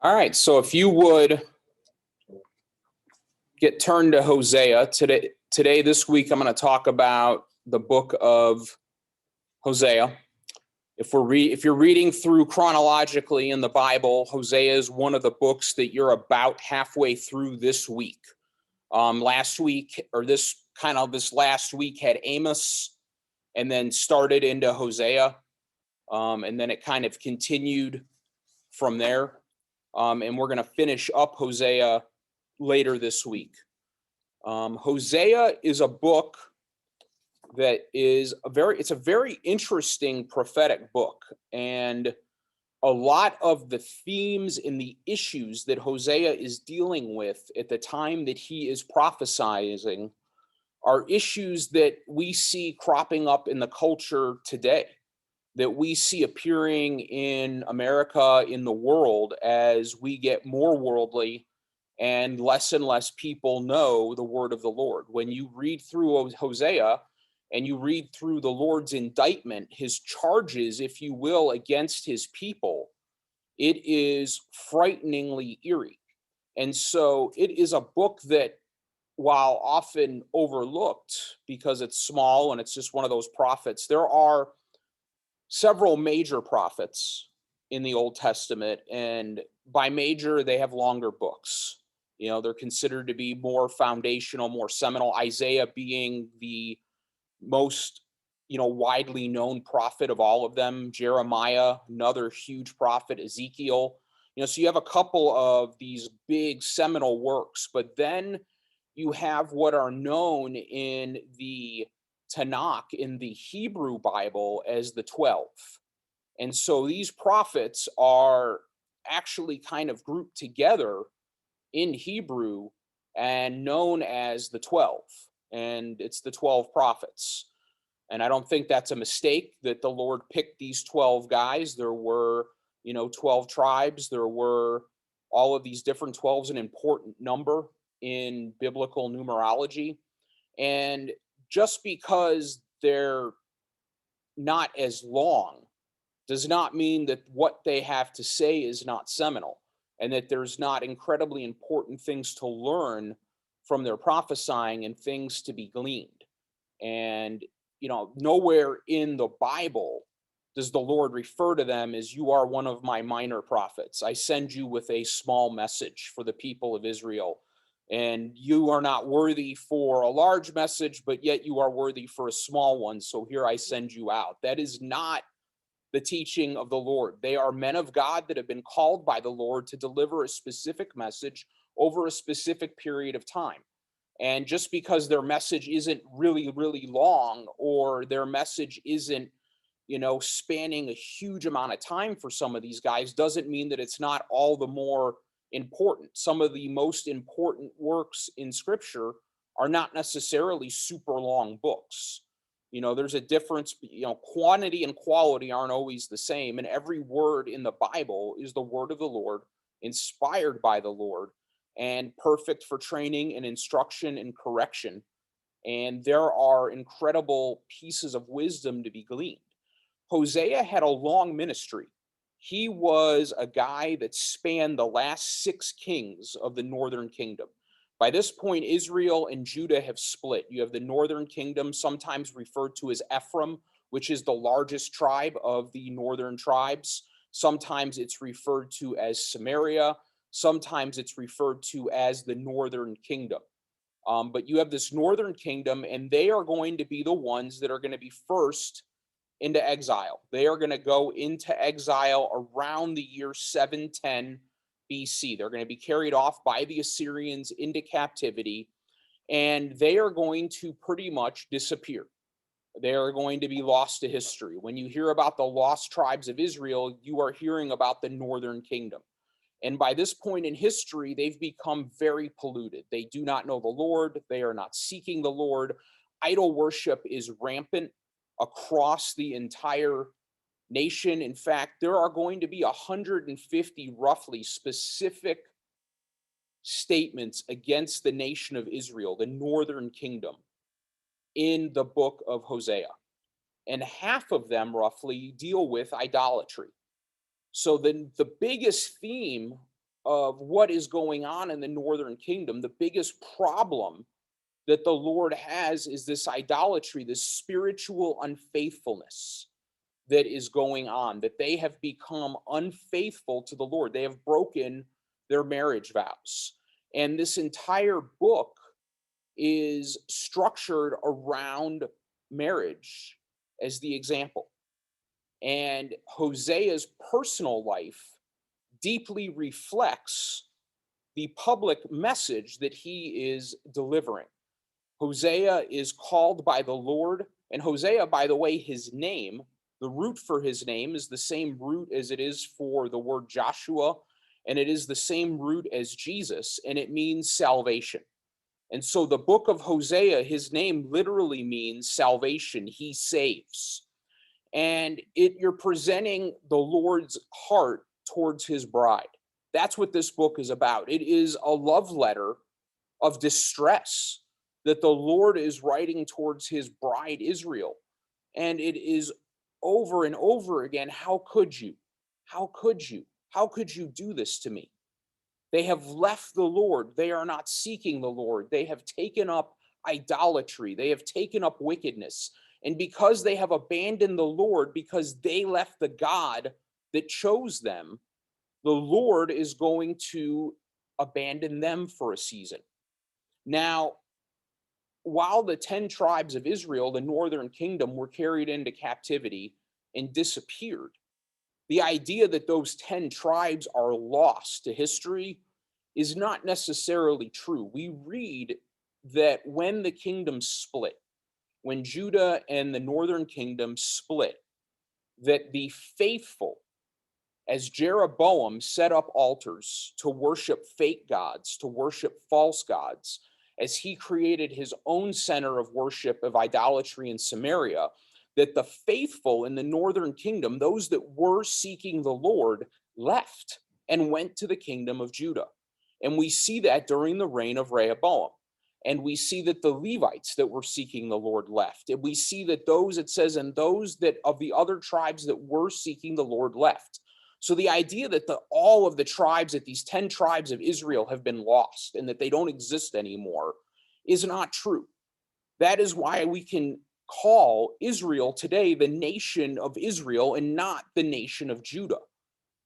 All right, so if you would get turned to Hosea today, this week, I'm going to talk about the book of Hosea. If you're reading through chronologically in the Bible, Hosea is one of the books that you're about halfway through this week. Last week, or this last week, had Amos, and then started into Hosea, and then it kind of continued from there. And we're going to finish up Hosea later this week. Hosea is a book that is it's a very interesting prophetic book, and a lot of the themes and the issues that Hosea is dealing with at the time that he is prophesying are issues that we see cropping up in the culture today, that we see appearing in America, in the world, as we get more worldly and less people know the word of the Lord. When you read through Hosea and you read through the Lord's indictment, his charges, if you will, against his people, it is frighteningly eerie. And so it is a book that, while often overlooked because it's small and it's just one of those prophets, there are several major prophets in the Old Testament, and by major, they have longer books. You know, they're considered to be more foundational, more seminal. Isaiah being the most, widely known prophet of all of them. Jeremiah, another huge prophet. Ezekiel. So you have a couple of these big seminal works, but then you have what are known in the Tanakh, in the Hebrew Bible, as the 12. And so these prophets are actually kind of grouped together in Hebrew and known as the 12. And it's the 12 prophets. And I don't think that's a mistake that the Lord picked these 12 guys. There were, 12 tribes. There were all of these different 12s, an important number in biblical numerology. And just because they're not as long does not mean that what they have to say is not seminal, and that there's not incredibly important things to learn from their prophesying and things to be gleaned. And, nowhere in the Bible does the Lord refer to them as, "You are one of my minor prophets. I send you with a small message for the people of Israel. And you are not worthy for a large message, but yet you are worthy for a small one. So here I send you out." That is not the teaching of the Lord. They are men of God that have been called by the Lord to deliver a specific message over a specific period of time. And just because their message isn't really, really long, or their message isn't, spanning a huge amount of time for some of these guys, doesn't mean that it's not all the more important. Some of the most important works in Scripture are not necessarily super long books. There's a difference. Quantity and quality aren't always the same, and every word in the Bible is the word of the Lord, inspired by the Lord, and perfect for training and instruction and correction. And there are incredible pieces of wisdom to be gleaned. Hosea had a long ministry. He was a guy that spanned the last 6 kings of the northern kingdom. By this point, Israel and Judah have split. You have the northern kingdom, sometimes referred to as Ephraim, which is the largest tribe of the northern tribes. Sometimes it's referred to as Samaria. Sometimes it's referred to as the northern kingdom. But you have this northern kingdom, and they are going to be the ones that are going to be first into exile. They are going to go into exile around the year 710 BC. They're going to be carried off by the Assyrians into captivity, and they are going to pretty much disappear. They are going to be lost to history. When you hear about the lost tribes of Israel, you are hearing about the northern kingdom. And by this point in history, they've become very polluted. They do not know the Lord. They are not seeking the Lord. Idol worship is rampant across the entire nation. In fact, there are going to be 150 roughly specific statements against the nation of Israel, the northern kingdom, in the book of Hosea. And half of them roughly deal with idolatry. So then the biggest theme of what is going on in the northern kingdom, the biggest problem that the Lord has is this idolatry, this spiritual unfaithfulness that is going on, that they have become unfaithful to the Lord. They have broken their marriage vows. And this entire book is structured around marriage as the example. And Hosea's personal life deeply reflects the public message that he is delivering. Hosea is called by the Lord, and Hosea, by the way, his name, the root for his name is the same root as it is for the word Joshua, and it is the same root as Jesus, and it means salvation. And so the book of Hosea, his name literally means salvation. He saves. And you're presenting the Lord's heart towards his bride. That's what this book is about. It is a love letter of distress that the Lord is writing towards his bride Israel. And it is over and over again, how could you? How could you? How could you do this to me? They have left the Lord. They are not seeking the Lord. They have taken up idolatry. They have taken up wickedness. And because they have abandoned the Lord, because they left the God that chose them, the Lord is going to abandon them for a season. Now, while the 10 tribes of Israel, the northern kingdom, were carried into captivity and disappeared, the idea that those 10 tribes are lost to history is not necessarily true. We read that when the kingdom split, when Judah and the northern kingdom split, that the faithful, as Jeroboam set up altars to worship fake gods, to worship false gods, as he created his own center of worship of idolatry in Samaria, that the faithful in the northern kingdom, those that were seeking the Lord, left and went to the kingdom of Judah. And we see that during the reign of Rehoboam. And we see that the Levites that were seeking the Lord left. And we see that those, it says, and those that of the other tribes that were seeking the Lord left. So the idea that all of the tribes, that these 10 tribes of Israel have been lost and that they don't exist anymore is not true. That is why we can call Israel today the nation of Israel and not the nation of Judah,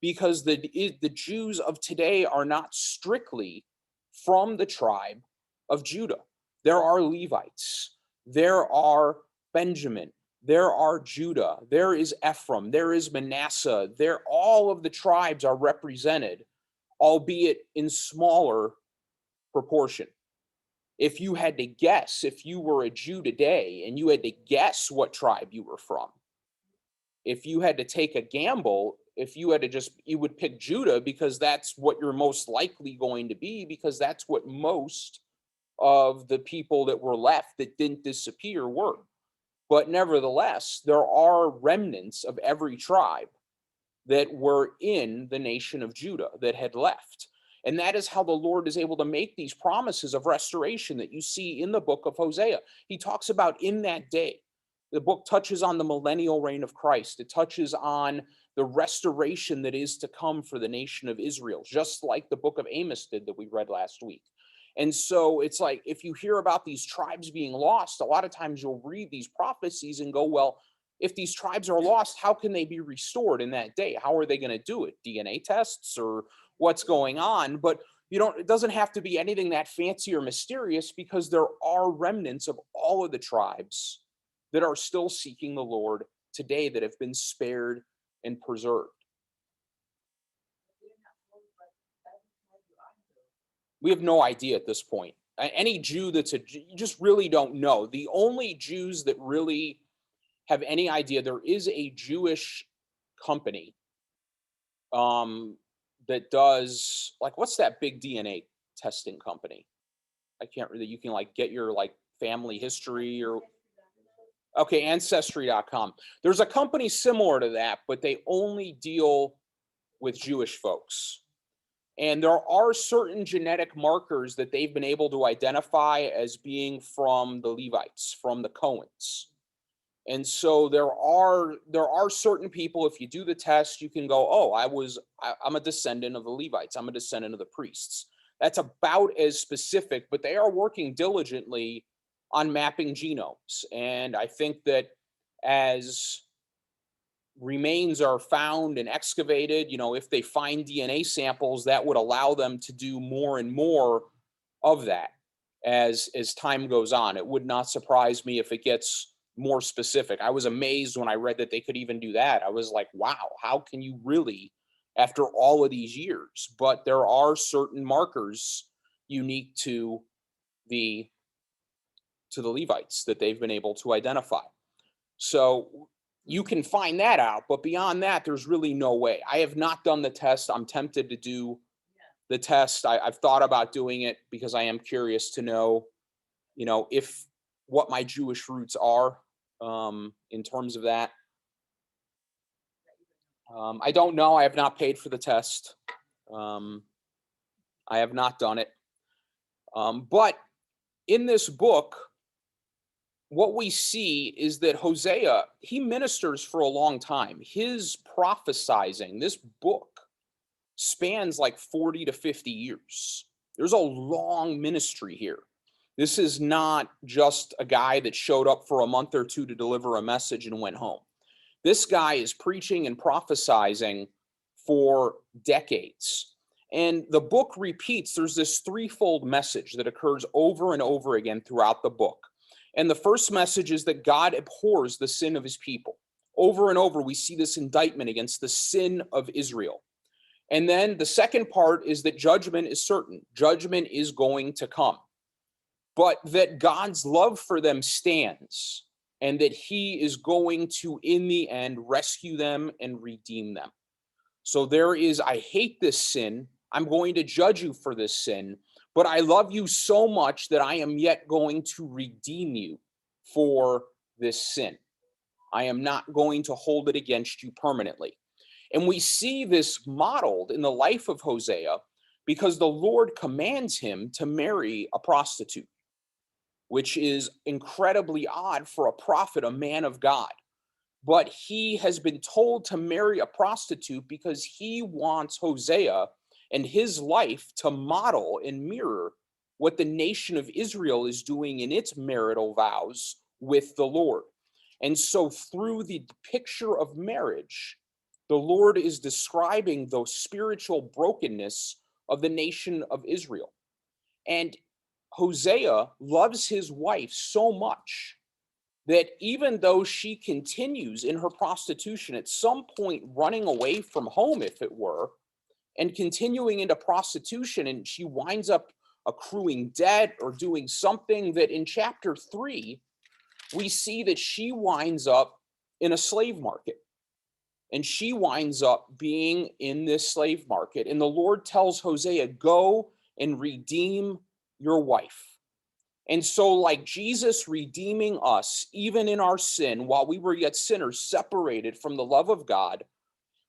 because the Jews of today are not strictly from the tribe of Judah. There are Levites, there are Benjamin, there are Judah, there is Ephraim, there is Manasseh, all of the tribes are represented, albeit in smaller proportion. If you had to guess, if you were a Jew today and you had to guess what tribe you were from, if you had to take a gamble, if you had to you would pick Judah because that's what you're most likely going to be, because that's what most of the people that were left that didn't disappear were. But nevertheless, there are remnants of every tribe that were in the nation of Judah that had left. And that is how the Lord is able to make these promises of restoration that you see in the book of Hosea. He talks about in that day. The book touches on the millennial reign of Christ. It touches on the restoration that is to come for the nation of Israel, just like the book of Amos did that we read last week. And so it's like, if you hear about these tribes being lost, a lot of times you'll read these prophecies and go, well, if these tribes are lost, how can they be restored in that day? How are they going to do it? DNA tests or what's going on? But it doesn't have to be anything that fancy or mysterious, because there are remnants of all of the tribes that are still seeking the Lord today that have been spared and preserved. We have no idea at this point. Any Jew you just really don't know. The only Jews that really have any idea, there is a Jewish company that does, like, what's that big DNA testing company? I can't really, you can like get your like family history or, okay, ancestry.com. There's a company similar to that, but they only deal with Jewish folks. And there are certain genetic markers that they've been able to identify as being from the Levites, from the Cohens. And so there are certain people, if you do the test, you can go, oh, I'm a descendant of the Levites. I'm a descendant of the priests. That's about as specific, but they are working diligently on mapping genomes. And I think that as remains are found and excavated, if they find DNA samples, that would allow them to do more and more of that as time goes on. It would not surprise me if it gets more specific. I was amazed when I read that they could even do that. I was like, wow, how can you really, after all of these years? But there are certain markers unique the to the Levites that they've been able to identify. So you can find that out, but beyond that, there's really no way. I have not done the test. I'm tempted to do the test. I've thought about doing it because I am curious to know, if what my Jewish roots are, in terms of that. I don't know. I have not paid for the test. Um, I have not done it. But in this book, what we see is that Hosea, he ministers for a long time. His prophesizing, this book, spans like 40 to 50 years. There's a long ministry here. This is not just a guy that showed up for a month or two to deliver a message and went home. This guy is preaching and prophesying for decades. And the book repeats, there's this threefold message that occurs over and over again throughout the book. And the first message is that God abhors the sin of his people. Over and over, we see this indictment against the sin of Israel. And then the second part is that judgment is certain. Judgment is going to come. But that God's love for them stands, and that he is going to, in the end, rescue them and redeem them. So there is, I hate this sin. I'm going to judge you for this sin, but I love you so much that I am yet going to redeem you for this sin. I am not going to hold it against you permanently. And we see this modeled in the life of Hosea because the Lord commands him to marry a prostitute, which is incredibly odd for a prophet, a man of God. But he has been told to marry a prostitute because he wants Hosea and his life to model and mirror what the nation of Israel is doing in its marital vows with the Lord. And so through the picture of marriage, the Lord is describing the spiritual brokenness of the nation of Israel. And Hosea loves his wife so much that even though she continues in her prostitution, at some point running away from home, if it were, and continuing into prostitution, and she winds up accruing debt or doing something that in chapter 3, we see that she winds up in a slave market. And she winds up being in this slave market. And the Lord tells Hosea, go and redeem your wife. And so, like Jesus redeeming us, even in our sin, while we were yet sinners, separated from the love of God,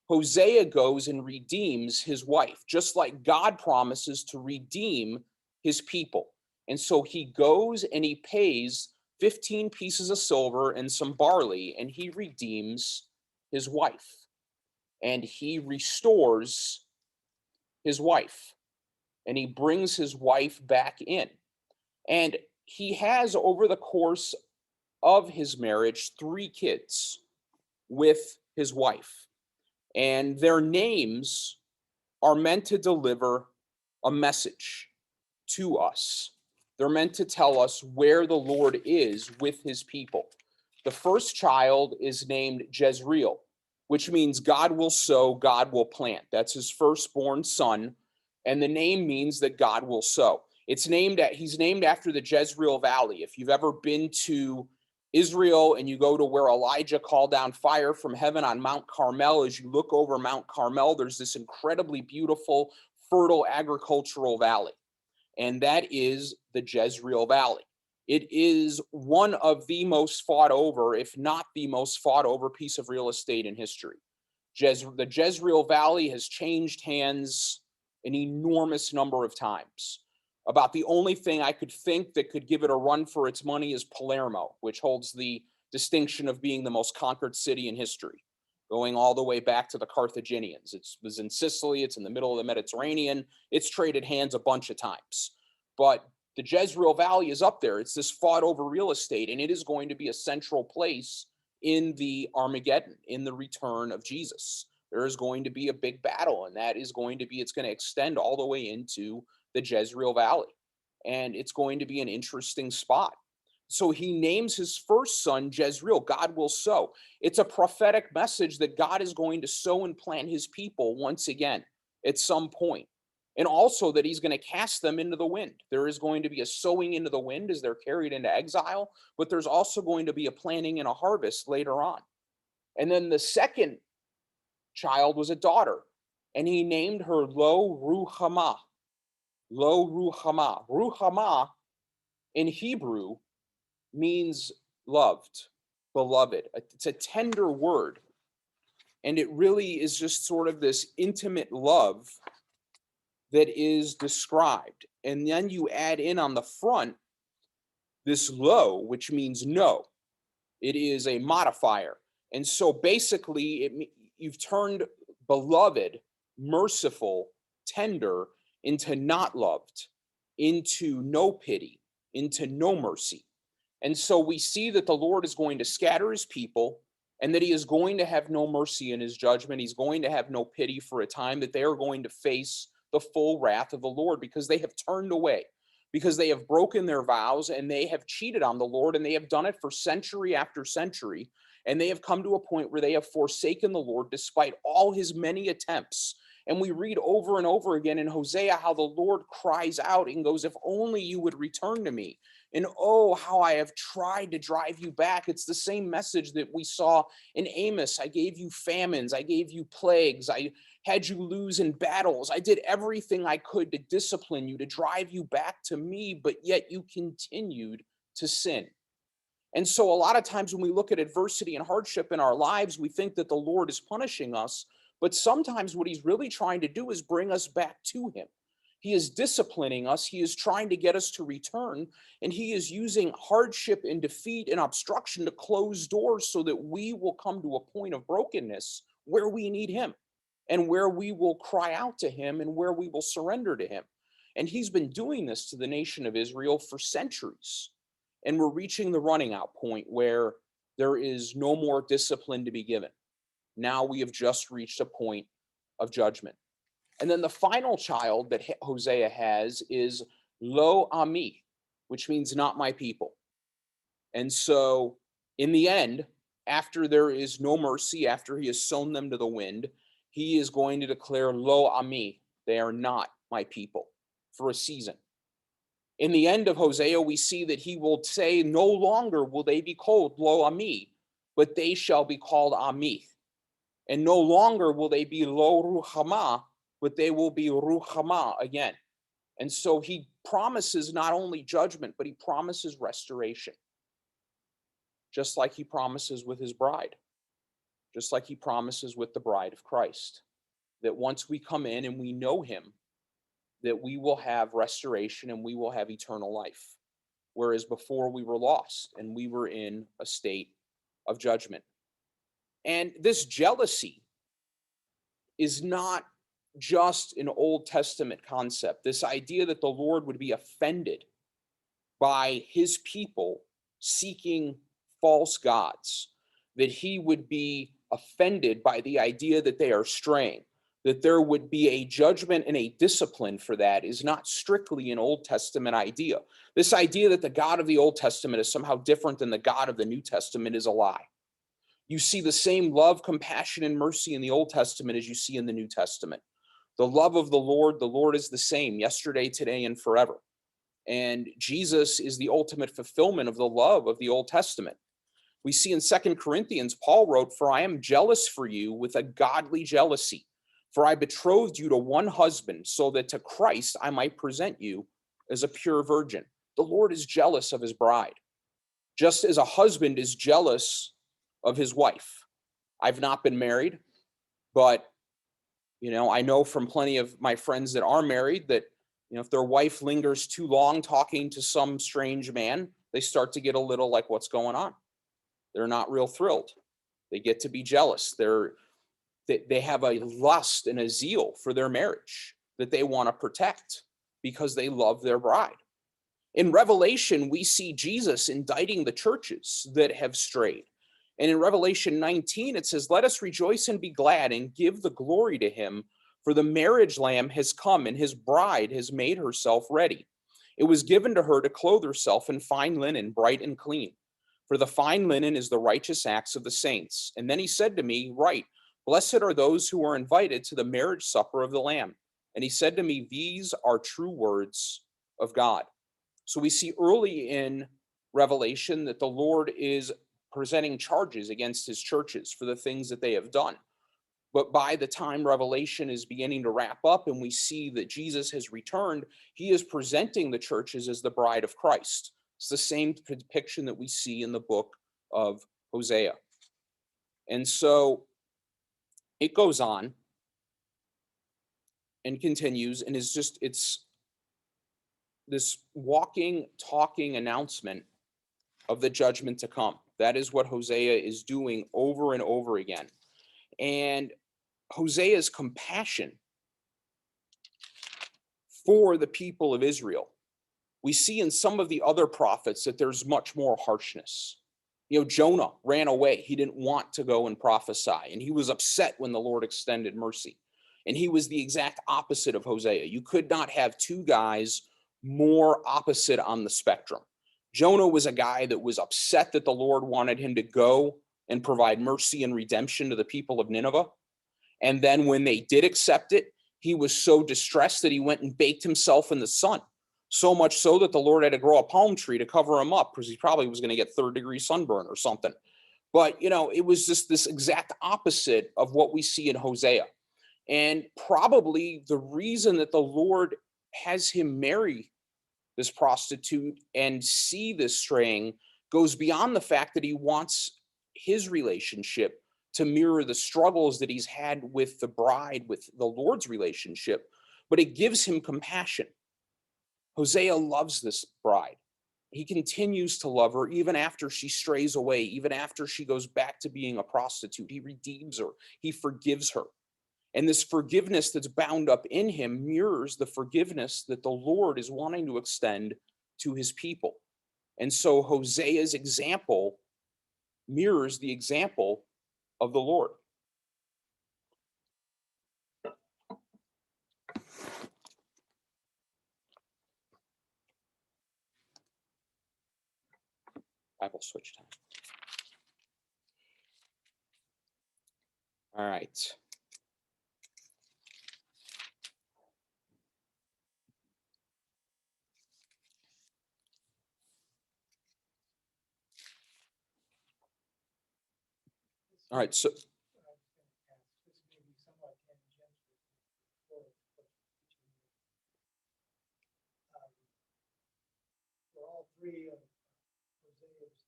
Hosea goes and redeems his wife, just like God promises to redeem his people. And so he goes and he pays 15 pieces of silver and some barley, and he redeems his wife. And he restores his wife. And he brings his wife back in. And he has, over the course of his marriage, 3 kids with his wife. And their names are meant to deliver a message to us. They're meant to tell us where the Lord is with his people. The first child is named Jezreel, which means God will sow, God will plant. That's his firstborn son. And the name means that God will sow. He's named after the Jezreel Valley. If you've ever been to Israel and you go to where Elijah called down fire from heaven on Mount Carmel, as you look over Mount Carmel, there's this incredibly beautiful, fertile agricultural valley. And that is the Jezreel Valley. It is one of the most fought over, if not the most fought over piece of real estate in history. The Jezreel Valley has changed hands an enormous number of times. About the only thing I could think that could give it a run for its money is Palermo, which holds the distinction of being the most conquered city in history, going all the way back to the Carthaginians. It was in Sicily. It's in the middle of the Mediterranean. It's traded hands a bunch of times. But the Jezreel Valley is up there. It's this fought over real estate, and it is going to be a central place in the Armageddon, in the return of Jesus. There is going to be a big battle, and that is going to be, it's going to extend all the way into the Jezreel Valley. And it's going to be an interesting spot. So he names his first son Jezreel. God will sow. It's a prophetic message that God is going to sow and plant his people once again at some point. And also that he's going to cast them into the wind. There is going to be a sowing into the wind as they're carried into exile, but there's also going to be a planting and a harvest later on. And then the second child was a daughter, and he named her Lo Ruhamah. Lo Ruhamah. Ruhamah in Hebrew means loved, beloved. It's a tender word. And it really is just sort of this intimate love that is described. And then you add in on the front this lo, which means no. It is a modifier. And so basically, you've turned beloved, merciful, tender into not loved, into no pity, into no mercy. And so we see that the Lord is going to scatter his people, and that he is going to have no mercy in his judgment. He's going to have no pity for a time, that they are going to face the full wrath of the Lord because they have turned away, because they have broken their vows, and they have cheated on the Lord, and they have done it for century after century. And they have come to a point where they have forsaken the Lord despite all his many attempts. And we read over and over again in Hosea how the Lord cries out and goes, if only you would return to me. And oh, how I have tried to drive you back. It's the same message that we saw in Amos. I gave you famines. I gave you plagues. I had you lose in battles. I did everything I could to discipline you, to drive you back to me, but yet you continued to sin. And so a lot of times when we look at adversity and hardship in our lives, we think that the Lord is punishing us. But sometimes what he's really trying to do is bring us back to him. He is disciplining us. He is trying to get us to return. And he is using hardship and defeat and obstruction to close doors so that we will come to a point of brokenness where we need him, and where we will cry out to him, and where we will surrender to him. And he's been doing this to the nation of Israel for centuries. And we're reaching the running out point where there is no more discipline to be given. Now we have just reached a point of judgment. And then the final child that Hosea has is Lo Ami, which means not my people. And so in the end, after there is no mercy, after he has sown them to the wind, he is going to declare Lo Ami, they are not my people, for a season. In the end of Hosea, we see that he will say, no longer will they be called Lo Ami, but they shall be called Ami. And no longer will they be Lo Ruhamah, but they will be Ruhamah again. And so he promises not only judgment, but he promises restoration. Just like he promises with his bride. Just like he promises with the bride of Christ. That once we come in and we know him, that we will have restoration and we will have eternal life. Whereas before we were lost and we were in a state of judgment. And this jealousy is not just an Old Testament concept. This idea that the Lord would be offended by his people seeking false gods, that he would be offended by the idea that they are straying, that there would be a judgment and a discipline for that, is not strictly an Old Testament idea. This idea that the God of the Old Testament is somehow different than the God of the New Testament is a lie. You see the same love, compassion, and mercy in the Old Testament as you see in the New Testament. The love of the Lord is the same yesterday, today, and forever. And Jesus is the ultimate fulfillment of the love of the Old Testament. We see in 2 Corinthians, Paul wrote, for I am jealous for you with a godly jealousy. For I betrothed you to one husband, so that to Christ I might present you as a pure virgin. The Lord is jealous of his bride, just as a husband is jealous of his wife. I've not been married, but I know from plenty of my friends that are married that if their wife lingers too long talking to some strange man, they start to get a little like, what's going on? They're not real thrilled. They get to be jealous. They have a lust and a zeal for their marriage that they want to protect because they love their bride. In Revelation, we see Jesus indicting the churches that have strayed. And in Revelation 19, it says, "Let us rejoice and be glad and give the glory to him, for the marriage lamb has come and his bride has made herself ready. It was given to her to clothe herself in fine linen, bright and clean. For the fine linen is the righteous acts of the saints." And then he said to me, "Write, blessed are those who are invited to the marriage supper of the Lamb." And he said to me, "These are true words of God." So we see early in Revelation that the Lord is presenting charges against his churches for the things that they have done. But by the time Revelation is beginning to wrap up and we see that Jesus has returned, he is presenting the churches as the bride of Christ. It's the same depiction that we see in the book of Hosea. And so it goes on and continues and it's this walking, talking announcement of the judgment to come. That is what Hosea is doing over and over again. And Hosea's compassion for the people of Israel, we see in some of the other prophets that there's much more harshness. Jonah ran away. He didn't want to go and prophesy, and he was upset when the Lord extended mercy. And he was the exact opposite of Hosea. You could not have two guys more opposite on the spectrum. Jonah was a guy that was upset that the Lord wanted him to go and provide mercy and redemption to the people of Nineveh. And then when they did accept it, he was so distressed that he went and baked himself in the sun. So much so that the Lord had to grow a palm tree to cover him up because he probably was going to get third-degree sunburn or something. But, it was just this exact opposite of what we see in Hosea. And probably the reason that the Lord has him marry this prostitute and see this straying goes beyond the fact that he wants his relationship to mirror the struggles that he's had with the bride, with the Lord's relationship, but it gives him compassion. Hosea loves this bride. He continues to love her even after she strays away, even after she goes back to being a prostitute. He redeems her. He forgives her. And this forgiveness that's bound up in him mirrors the forgiveness that the Lord is wanting to extend to his people. And so Hosea's example mirrors the example of the Lord. Bible switch time. All right. All right, so for all three of Hosea's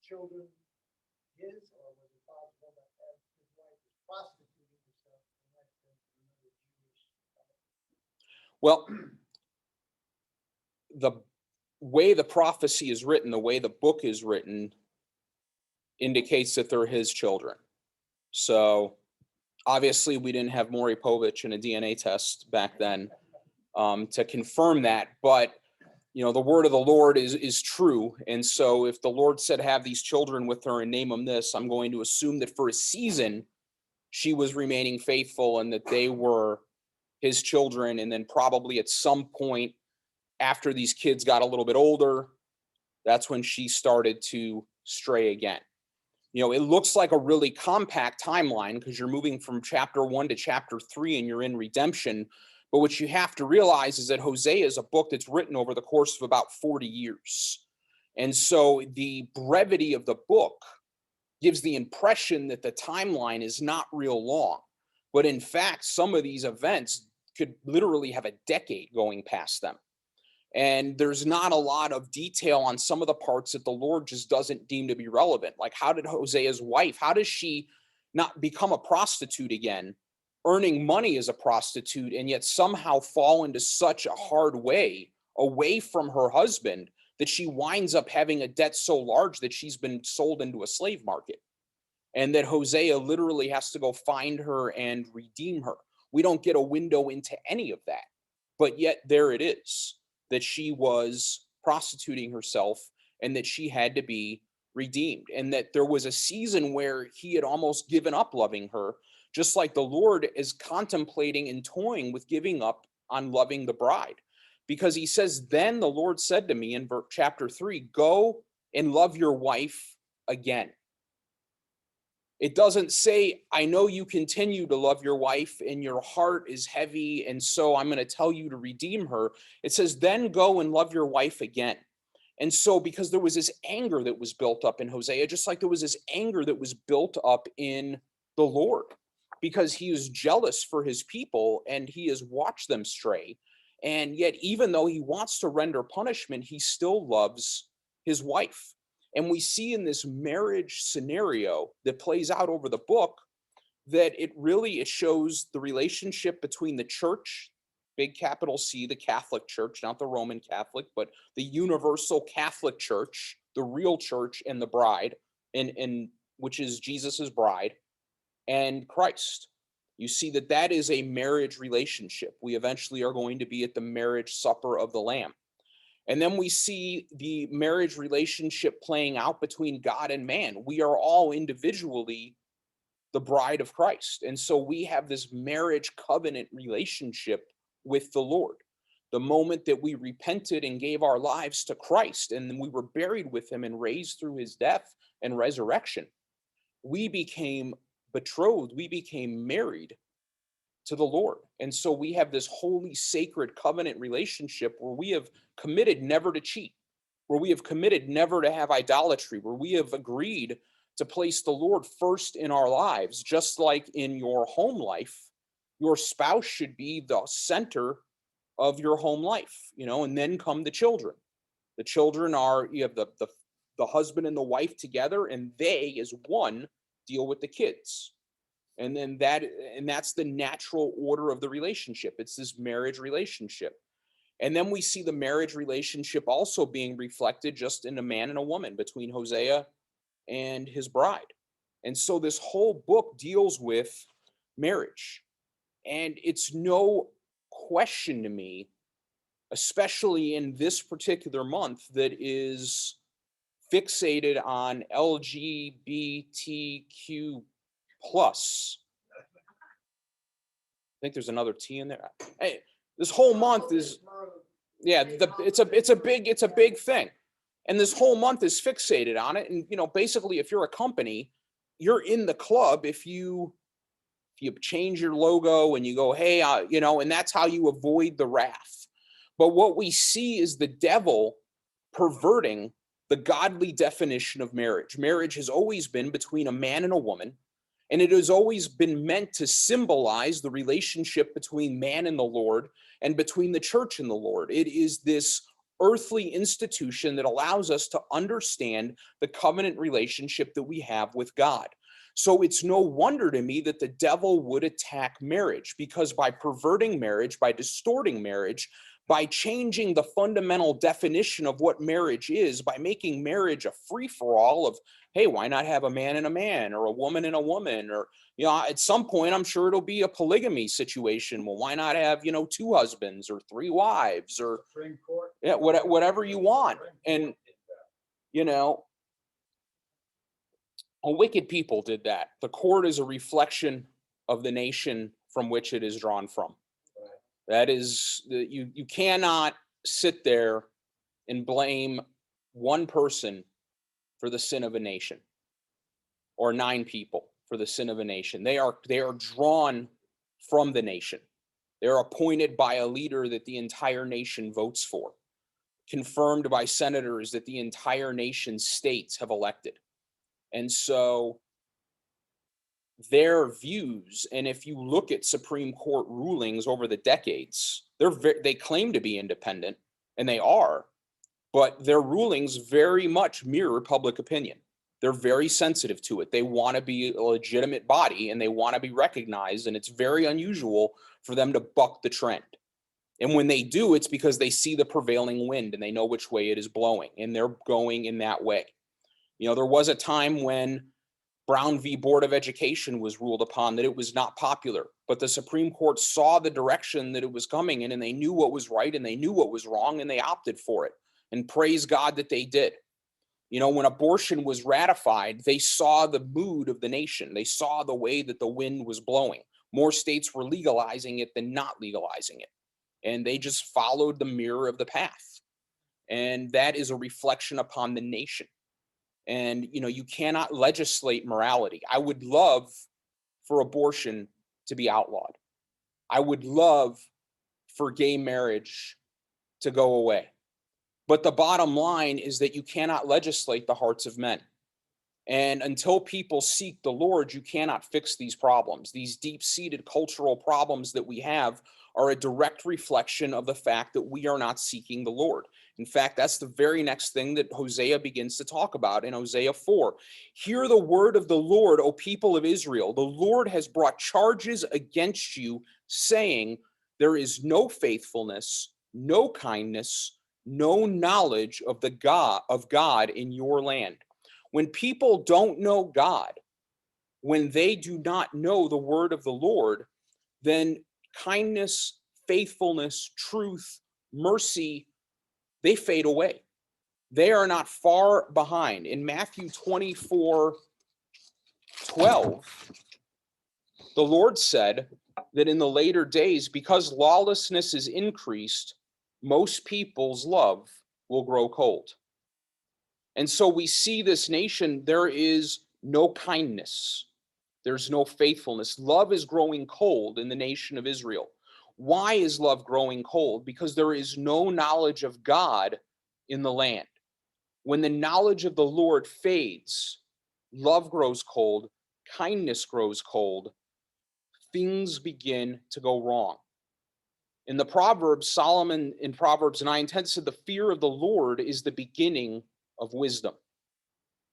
children his, or was it possible that as his wife was prostituting herself, the next thing another Jewish? well, the way the prophecy is written, the way the book is written, indicates that they're his children. So obviously we didn't have Maury Povich and a DNA test back then to confirm that, but the word of the Lord is true. And so if the Lord said, have these children with her and name them this, I'm going to assume that for a season she was remaining faithful and that they were his children. And then probably at some point after these kids got a little bit older, that's when she started to stray again. It looks like a really compact timeline because you're moving from chapter 1 to chapter 3 and you're in redemption. But what you have to realize is that Hosea is a book that's written over the course of about 40 years. And so the brevity of the book gives the impression that the timeline is not real long. But in fact, some of these events could literally have a decade going past them. And there's not a lot of detail on some of the parts that the Lord just doesn't deem to be relevant. Like, how did Hosea's wife, how does she not become a prostitute again, earning money as a prostitute, and yet somehow fall into such a hard way away from her husband that she winds up having a debt so large that she's been sold into a slave market, and that Hosea literally has to go find her and redeem her. We don't get a window into any of that, but yet there it is, that she was prostituting herself and that she had to be redeemed, and that there was a season where he had almost given up loving her, just like the Lord is contemplating and toying with giving up on loving the bride. Because he says, then the Lord said to me in chapter 3, go and love your wife again. It doesn't say, I know you continue to love your wife and your heart is heavy, and so I'm going to tell you to redeem her. It says, then go and love your wife again. And so, because there was this anger that was built up in Hosea, just like there was this anger that was built up in the Lord, because he is jealous for his people and he has watched them stray. And yet, even though he wants to render punishment, he still loves his wife. And we see in this marriage scenario that plays out over the book that it shows the relationship between the church, big capital C, the Catholic Church, not the Roman Catholic, but the universal Catholic Church, the real church, and the bride, and which is Jesus's bride, and Christ. You see that that is a marriage relationship. We eventually are going to be at the marriage supper of the Lamb. And then we see the marriage relationship playing out between God and man. We are all individually the bride of Christ. And so we have this marriage covenant relationship with the Lord. The moment that we repented and gave our lives to Christ, and then we were buried with him and raised through his death and resurrection, we became betrothed, we became married to the Lord. And so we have this holy, sacred covenant relationship where we have committed never to cheat, where we have committed never to have idolatry, where we have agreed to place the Lord first in our lives. Just like in your home life, your spouse should be the center of your home life, and then come the children. The children are, you have the husband and the wife together, and they as one deal with the kids. And then that's the natural order of the relationship. It's this marriage relationship. And then we see the marriage relationship also being reflected just in a man and a woman between Hosea and his bride. And so this whole book deals with marriage. And it's no question to me, especially in this particular month that is fixated on LGBTQ plus. I think there's another T in there. Hey, this whole month is, yeah, it's a big thing. And this whole month is fixated on it. And, basically, if you're a company, you're in the club if you change your logo and you go, hey, and that's how you avoid the wrath. But what we see is the devil perverting the godly definition of marriage. Marriage has always been between a man and a woman, and it has always been meant to symbolize the relationship between man and the Lord and between the church and the Lord. It is this earthly institution that allows us to understand the covenant relationship that we have with God. So it's no wonder to me that the devil would attack marriage, because by perverting marriage, by distorting marriage, by changing the fundamental definition of what marriage is, by making marriage a free-for-all of, hey, why not have a man and a man, or a woman and a woman, or, at some point, I'm sure it'll be a polygamy situation. Well, why not have, 2 husbands or 3 wives, or yeah, whatever you want. And, wicked people did that. The court is a reflection of the nation from which it is drawn from. That is, you cannot sit there and blame one person for the sin of a nation, or 9 people for the sin of a nation. They are drawn from the nation. They're appointed by a leader that the entire nation votes for, confirmed by senators that the entire nation's states have elected. And so their views, and if you look at Supreme Court rulings over the decades, they claim to be independent, and they are, but their rulings very much mirror public opinion. They're very sensitive to it. They want to be a legitimate body, and they want to be recognized, and it's very unusual for them to buck the trend. And when they do, it's because they see the prevailing wind and they know which way it is blowing, and they're going in that way. There was a time when Brown v. Board of Education was ruled upon that it was not popular, but the Supreme Court saw the direction that it was coming in, and they knew what was right and they knew what was wrong, and they opted for it. And praise God that they did. When abortion was ratified, they saw the mood of the nation. They saw the way that the wind was blowing. More states were legalizing it than not legalizing it. And they just followed the mirror of the path. And that is a reflection upon the nation. And, you cannot legislate morality. I would love for abortion to be outlawed. I would love for gay marriage to go away. But the bottom line is that you cannot legislate the hearts of men. And until people seek the Lord, you cannot fix these problems. These deep-seated cultural problems that we have are a direct reflection of the fact that we are not seeking the Lord. In fact, that's the very next thing that Hosea begins to talk about in Hosea 4. Hear the word of the Lord, O people of Israel. The Lord has brought charges against you, saying, there is no faithfulness, no kindness, no knowledge of God in your land. When people don't know God, when they do not know the word of the Lord, then kindness, faithfulness, truth, mercy, they fade away. They are not far behind. In Matthew 24:12, the Lord said that in the later days, because lawlessness is increased, most people's love will grow cold. And so we see this nation, there is no kindness. There's no faithfulness. Love is growing cold in the nation of Israel. Why is love growing cold? Because there is no knowledge of God in the land. When the knowledge of the Lord fades, love grows cold, kindness grows cold, things begin to go wrong. In the Proverbs, Solomon in Proverbs 9:10 said, the fear of the Lord is the beginning of wisdom.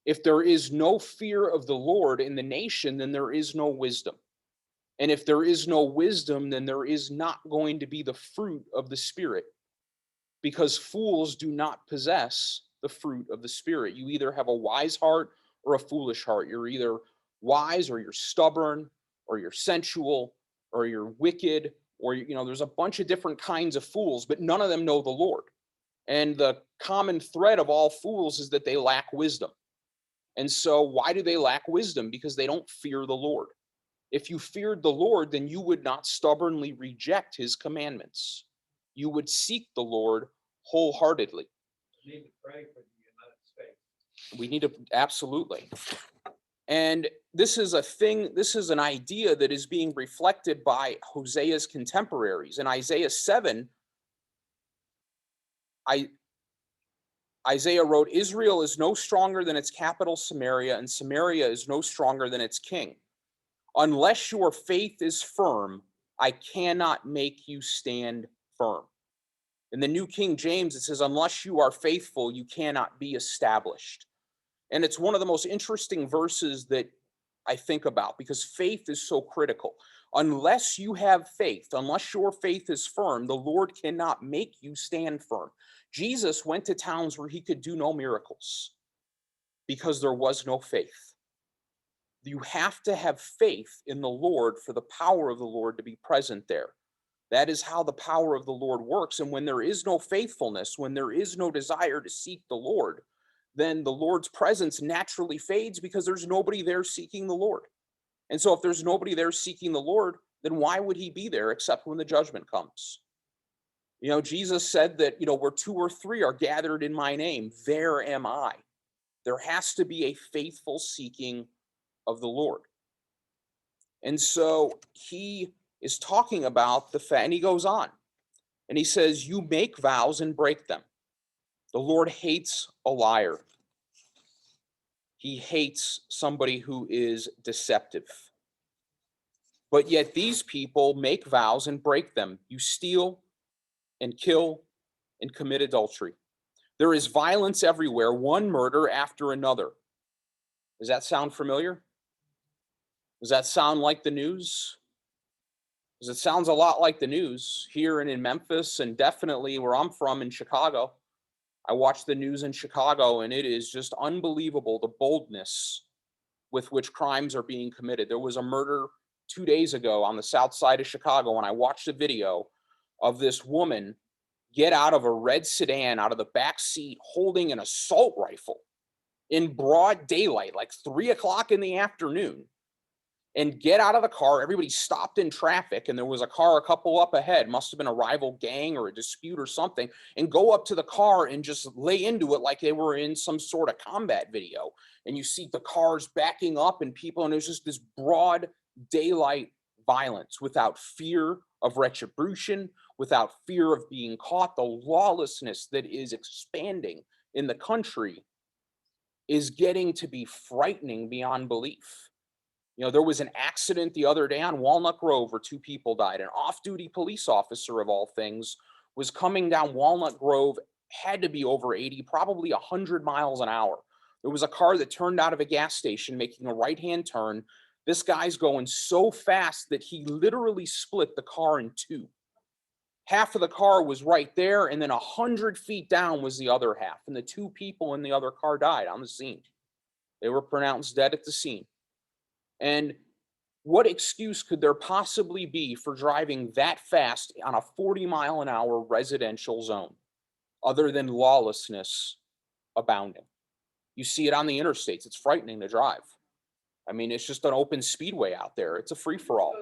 If there is no fear of the Lord in the nation, then there is no wisdom. And if there is no wisdom, then there is not going to be the fruit of the Spirit, because fools do not possess the fruit of the Spirit. You either have a wise heart or a foolish heart. You're either wise or you're stubborn or you're sensual or you're wicked, or, there's a bunch of different kinds of fools, but none of them know the Lord. And the common thread of all fools is that they lack wisdom. And so why do they lack wisdom? Because they don't fear the Lord. If you feared the Lord, then you would not stubbornly reject his commandments. You would seek the Lord wholeheartedly. We need to pray for the United States. We need to, absolutely. And this is an idea that is being reflected by Hosea's contemporaries. In Isaiah 7, Isaiah wrote, Israel is no stronger than its capital Samaria, and Samaria is no stronger than its king. Unless your faith is firm, I cannot make you stand firm. In the New King James, it says, unless you are faithful, you cannot be established. And it's one of the most interesting verses that I think about, because faith is so critical. Unless you have faith, unless your faith is firm, the Lord cannot make you stand firm. Jesus went to towns where he could do no miracles because there was no faith. You have to have faith in the Lord for the power of the Lord to be present there. That is how the power of the Lord works. And when there is no faithfulness, when there is no desire to seek the Lord, then the Lord's presence naturally fades because there's nobody there seeking the Lord. And so if there's nobody there seeking the Lord, then why would he be there except when the judgment comes? Jesus said that, where 2 or 3 are gathered in my name, there am I. There has to be a faithful seeking of the Lord. And so he is talking about the fact, and he goes on, and he says, you make vows and break them. The Lord hates a liar. He hates somebody who is deceptive. But yet these people make vows and break them. You steal and kill and commit adultery. There is violence everywhere, one murder after another. Does that sound familiar? Does that sound like the news? Because it sounds a lot like the news here and in Memphis, and definitely where I'm from in Chicago. I watch the news in Chicago, and it is just unbelievable the boldness with which crimes are being committed. There was a murder 2 days ago on the south side of Chicago, and I watched a video of this woman get out of a red sedan, out of the back seat, holding an assault rifle in broad daylight, like 3 o'clock in the afternoon, and get out of the car. Everybody stopped in traffic, and there was a car a couple up ahead, must have been a rival gang or a dispute or something, and go up to the car and just lay into it like they were in some sort of combat video. And you see the cars backing up and people, and there's just this broad daylight violence without fear of retribution, without fear of being caught. The lawlessness that is expanding in the country is getting to be frightening beyond belief. You know, there was an accident the other day on Walnut Grove where 2 people died. An off-duty police officer, of all things, was coming down Walnut Grove, had to be over 80, probably 100 miles an hour. There was a car that turned out of a gas station making a right-hand turn. This guy's going so fast that he literally split the car in two. Half of the car was right there, and then 100 feet down was the other half. And the 2 people in the other car died on the scene. They were pronounced dead at the scene. And what excuse could there possibly be for driving that fast on a 40-mile-an-hour residential zone other than lawlessness abounding? You see it on the interstates. It's frightening to drive. I mean, it's just an open speedway out there. It's a free-for-all.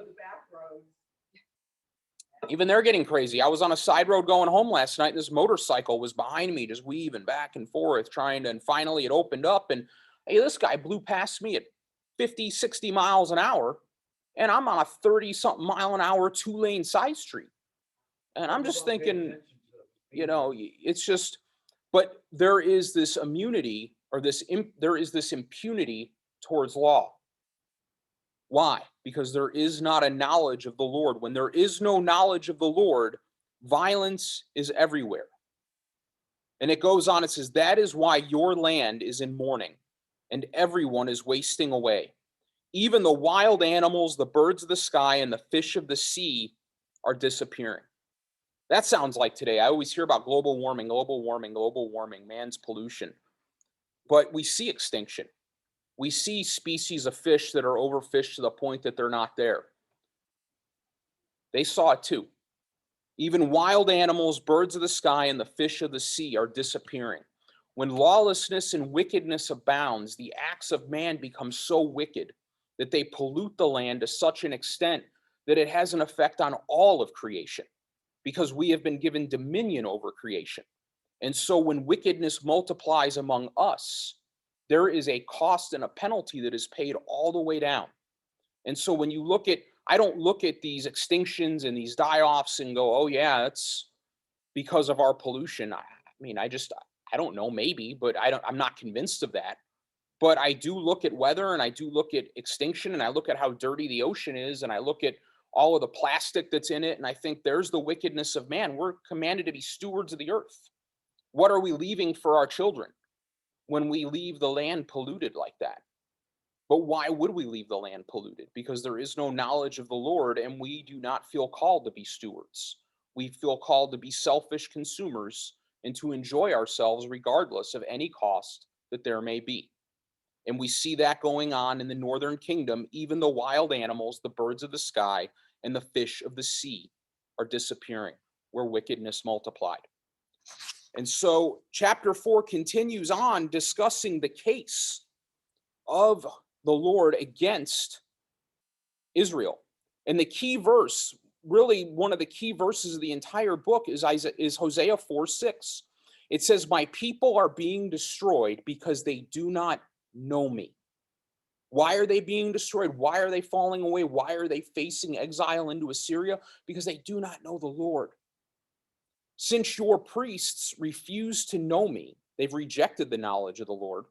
Even they're getting crazy. I was on a side road going home last night, and this motorcycle was behind me, just weaving back and forth, trying to, and finally it opened up, and hey, this guy blew past me at 50, 60 miles an hour, and I'm on a 30-something mile an hour 2-lane side street. And I'm just thinking, it's just, but there is this immunity, or there is this impunity towards law. Why? Because there is not a knowledge of the Lord. When there is no knowledge of the Lord, violence is everywhere. And it goes on, it says, that is why your land is in mourning, and everyone is wasting away. Even the wild animals, the birds of the sky, and the fish of the sea are disappearing. That sounds like today. I always hear about global warming, global warming, global warming, man's pollution. But we see extinction. We see species of fish that are overfished to the point that they're not there. They saw it too. Even wild animals, birds of the sky, and the fish of the sea are disappearing. When lawlessness and wickedness abounds, the acts of man become so wicked that they pollute the land to such an extent that it has an effect on all of creation, because we have been given dominion over creation. And so when wickedness multiplies among us, there is a cost and a penalty that is paid all the way down. And so when you look at, I don't look at these extinctions and these die-offs and go, oh yeah, it's because of our pollution. I mean, I don't know, maybe, but I'm not convinced of that. But I do look at weather, and I do look at extinction, and I look at how dirty the ocean is, and I look at all of the plastic that's in it, and I think there's the wickedness of man. We're commanded to be stewards of the earth. What are we leaving for our children when we leave the land polluted like that? But why would we leave the land polluted? Because there is no knowledge of the Lord, and we do not feel called to be stewards. We feel called to be selfish consumers and to enjoy ourselves regardless of any cost that there may be. And we see that going on in the northern kingdom. Even the wild animals, the birds of the sky, and the fish of the sea are disappearing where wickedness multiplied. And so chapter 4 continues on discussing the case of the Lord against Israel. And the key verse, really one of the key verses of the entire book, is Hosea 4:6. It says, my people are being destroyed because they do not know me. Why are they being destroyed? Why are they falling away? Why are they facing exile into Assyria? Because they do not know the Lord. Since your priests refuse to know me, they've rejected the knowledge of the Lord,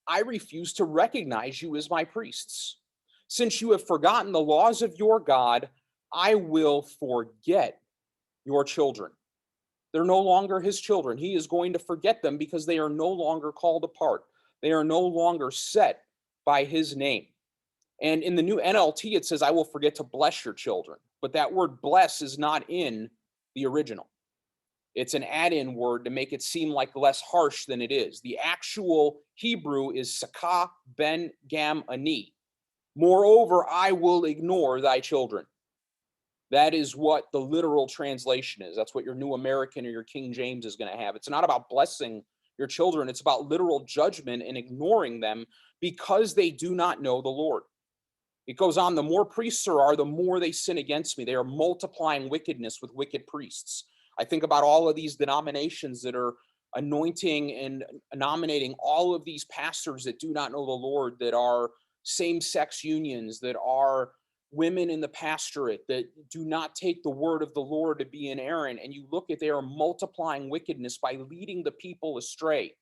I refuse to recognize you as my priests. Since you have forgotten the laws of your God, I will forget your children. They're no longer his children. He is going to forget them because they are no longer called apart. They are no longer set by his name. And in the new NLT, it says, I will forget to bless your children. But that word bless is not in the original. It's an add-in word to make it seem like less harsh than it is. The actual Hebrew is sakah ben gam ani. Moreover, I will ignore thy children. That is what the literal translation is. That's what your New American or your King James is going to have. It's not about blessing your children. It's about literal judgment and ignoring them because they do not know the Lord. It goes on, the more priests there are, the more they sin against me. They are multiplying wickedness with wicked priests. I think about all of these denominations that are anointing and nominating all of these pastors that do not know the Lord, that are same-sex unions, that are women in the pastorate, that do not take the word of the Lord to be inerrant. And you look at, they are multiplying wickedness by leading the people astray.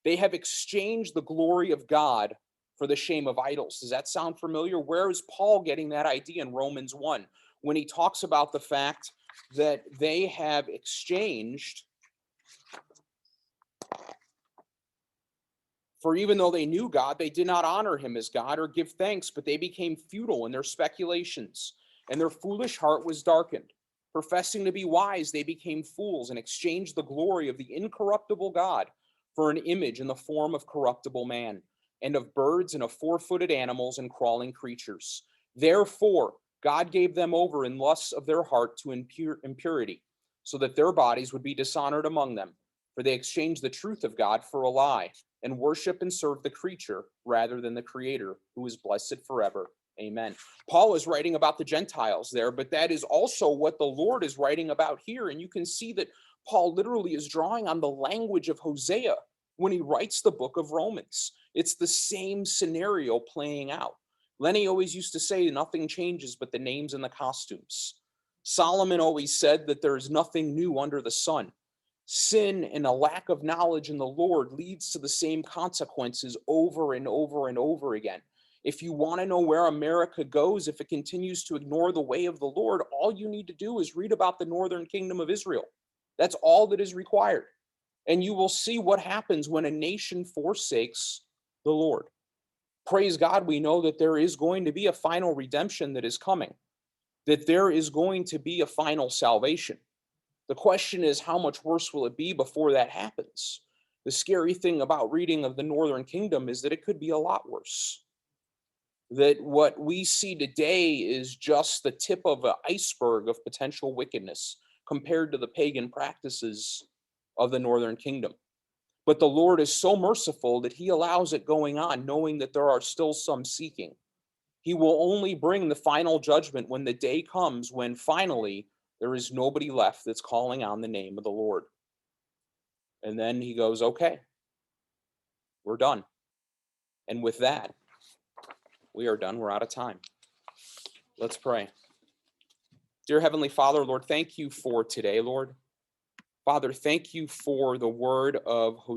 They have exchanged the glory of God for the shame of idols. Does that sound familiar? Where is Paul getting that idea in Romans 1 when he talks about the fact that they have exchanged, for even though they knew God, they did not honor him as God or give thanks, but they became futile in their speculations, and their foolish heart was darkened. Professing to be wise, they became fools and exchanged the glory of the incorruptible God for an image in the form of corruptible man, and of birds and of four-footed animals and crawling creatures. Therefore, God gave them over in lusts of their heart to impurity, so that their bodies would be dishonored among them. For they exchanged the truth of God for a lie, and worship and serve the creature rather than the Creator, who is blessed forever. Amen. Paul is writing about the Gentiles there, but that is also what the Lord is writing about here. And you can see that Paul literally is drawing on the language of Hosea when he writes the book of Romans. It's the same scenario playing out. Lenny always used to say nothing changes but the names and the costumes. Solomon always said that there is nothing new under the sun. Sin and a lack of knowledge in the Lord leads to the same consequences over and over and over again. If you want to know where America goes, if it continues to ignore the way of the Lord, all you need to do is read about the northern kingdom of Israel. That's all that is required. And you will see what happens when a nation forsakes the Lord. Praise God, we know that there is going to be a final redemption that is coming, that there is going to be a final salvation. The question is, how much worse will it be before that happens? The scary thing about reading of the northern kingdom is that it could be a lot worse. That what we see today is just the tip of an iceberg of potential wickedness compared to the pagan practices of the northern kingdom. But the Lord is so merciful that he allows it going on, knowing that there are still some seeking. He will only bring the final judgment when the day comes when finally there is nobody left that's calling on the name of the Lord. And then he goes, okay, we're done. And with that, we are done. We're out of time. Let's pray. Dear Heavenly Father, Lord, thank you for today, Lord. Father, thank you for the word of Hosea.